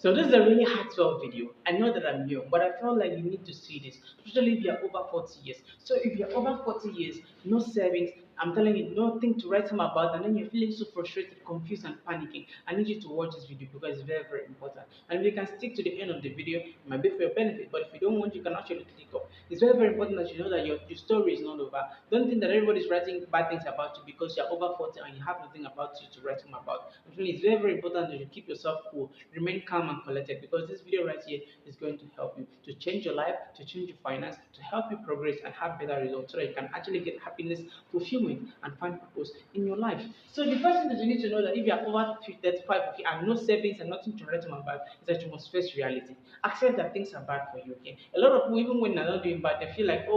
So this is a really heartfelt video. I know that I'm young, but I felt like you need to see this, especially if you're over 40 years. So if you're over 40 years, no savings, I'm telling you, nothing to write home about, and then you're feeling so frustrated, confused, and panicking. I need you to watch this video because it's very, very important. And if you can stick to the end of the video, it might be for your benefit. But if you don't want, you can actually click off. It's very, very important that you know that your story is not over. Don't think that everybody's writing bad things about you because you're over 40 and you have nothing about you to write home about. I feel it's very, very important that you keep yourself cool, remain calm and collected because this video right here is going to help you to change your life, to change your finance, to help you progress and have better results so that you can actually get happiness, fulfillment, and find purpose in your life. So the first thing that you need to know that if you are over 35 okay, and no savings and nothing to write home about is that you must face reality. Accept that things are bad for you. Okay, a lot of people even when they're not doing bad, they feel like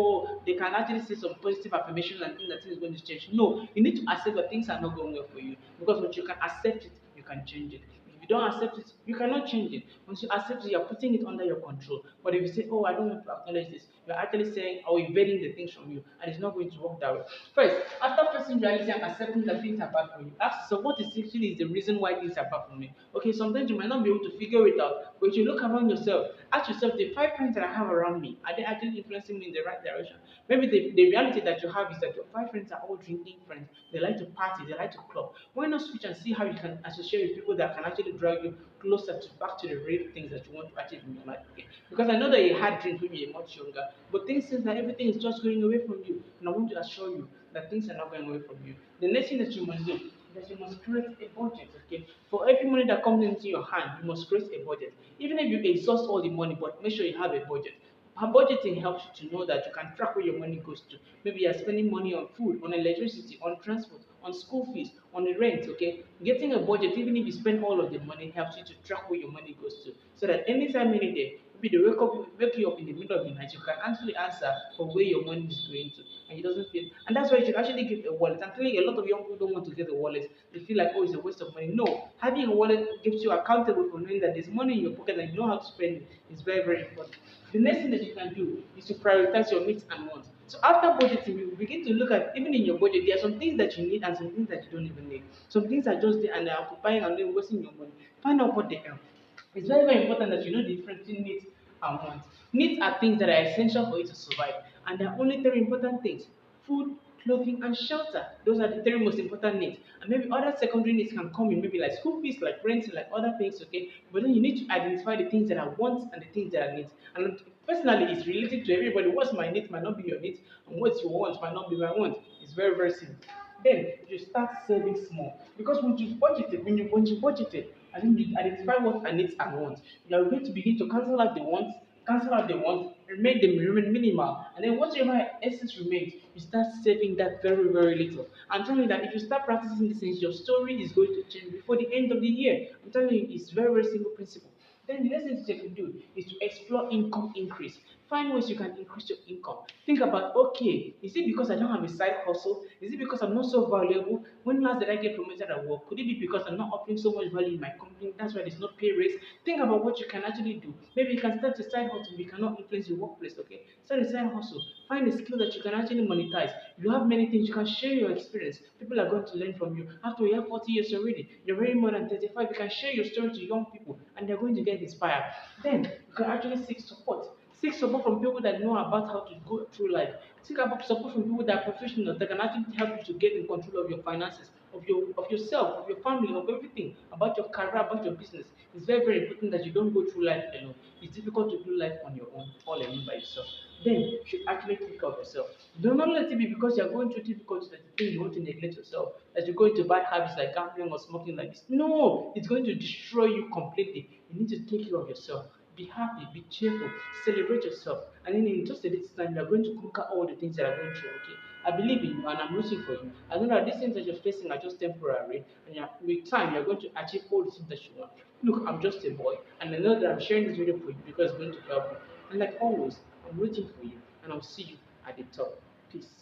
they can actually say some positive affirmations and think that things is going to change. No, you need to accept that things are not going well for you because once you can accept it, you can change it. If you don't accept it, you cannot change it. Once you accept it, you're putting it under your control. But if you say, oh, I don't want to acknowledge this, you're actually saying or evading the things from you, and it's not going to work that way. First, after facing reality and accepting that things are bad for you, ask yourself what is actually the reason why things are bad for me. Okay, sometimes you might not be able to figure it out, but you look around yourself, ask yourself the five friends that I have around me, are they actually influencing me in the right direction? Maybe the reality that you have is that your five friends are all drinking friends. They like to party, they like to club. Why not switch and see how you can associate with people that can actually drag you closer to back to the real things that you want to achieve in your life? Okay? Because I know that you had dreams when you were much younger, but things seems that everything is just going away from you. And I want to assure you that things are not going away from you. The next thing that you must do is that you must create a budget. Okay, for every money that comes into your hand, you must create a budget. Even if you exhaust all the money, but make sure you have a budget. Budgeting helps you to know that you can track where your money goes to. Maybe you're spending money on food, on electricity, on transport, on school fees, on the rent. Okay, getting a budget, even if you spend all of the money, helps you to track where your money goes to, so that anytime, any day, maybe they wake you up in the middle of the night, you can actually answer for where your money is going to, and it doesn't feel. And that's why you should actually get a wallet. I'm telling you, a lot of young people don't want to get a wallet. They feel like, oh, it's a waste of money. No, having a wallet gives you accountable for knowing that there's money in your pocket and you know how to spend it. It's very, very important. The next thing that you can do is to prioritize your needs and wants. So after budgeting, you begin to look at even in your budget, there are some things that you need and some things that you don't even need. Some things are just there and they're occupying and then wasting your money. Find out what they are. It's very, very important that you know the difference between needs and wants. Needs are things that are essential for you to survive, and there are only three important things: food, clothing, and shelter. Those are the three most important needs. And maybe other secondary needs can come in, maybe like school fees, like rent, like other things, okay? But then you need to identify the things that are wants and the things that are needs. And personally, it's related to everybody. What's my need might not be your needs, and what's your want might not be my want. It's very, very simple. Then you start saving small because when you budget it, and then you identify what I need and want, you are going to begin to cancel out the wants, remain the remain minimal, and then whatever essence remains, you start saving that very, very little. I'm telling you that if you start practicing this things, your story is going to change before the end of the year. I'm telling you, it's very, very simple principle. Then the next thing you can do is to explore income increase. Find ways you can increase your income. Think about, okay, is it because I don't have a side hustle? Is it because I'm not so valuable? When last did I get promoted at work? Could it be because I'm not offering so much value in my company? That's why there's no pay raise. Think about what you can actually do. Maybe you can start a side hustle. You cannot influence your workplace, okay? Start a side hustle. Find a skill that you can actually monetize. You have many things. You can share your experience. People are going to learn from you. After you have 40 years already, you're very more than 35. You can share your story to young people and they're going to get inspired. Then you can actually seek support. Seek support from people that know about how to go through life. Seek about support from people that are professionals that can actually help you to get in control of your finances, of yourself, of your family, of everything, about your career, about your business. It's very, very important that you don't go through life alone. It's difficult to do life on your own, all alone by yourself. Then you should actually take care of yourself. Do not let it be because you're going through difficulties that you think you want to neglect yourself, that you're going to bad habits like gambling or smoking like this. No, it's going to destroy you completely. You need to take care of yourself. Be happy, be cheerful, celebrate yourself, and then in just a little time, you're going to conquer all the things that are going through. Okay, I believe in you, and I'm rooting for you. I know that these things that you're facing are just temporary, and with time, you're going to achieve all the things that you want. Look, I'm just a boy, and I know that I'm sharing this video for you because it's going to help you. And like always, I'm rooting for you, and I'll see you at the top. Peace.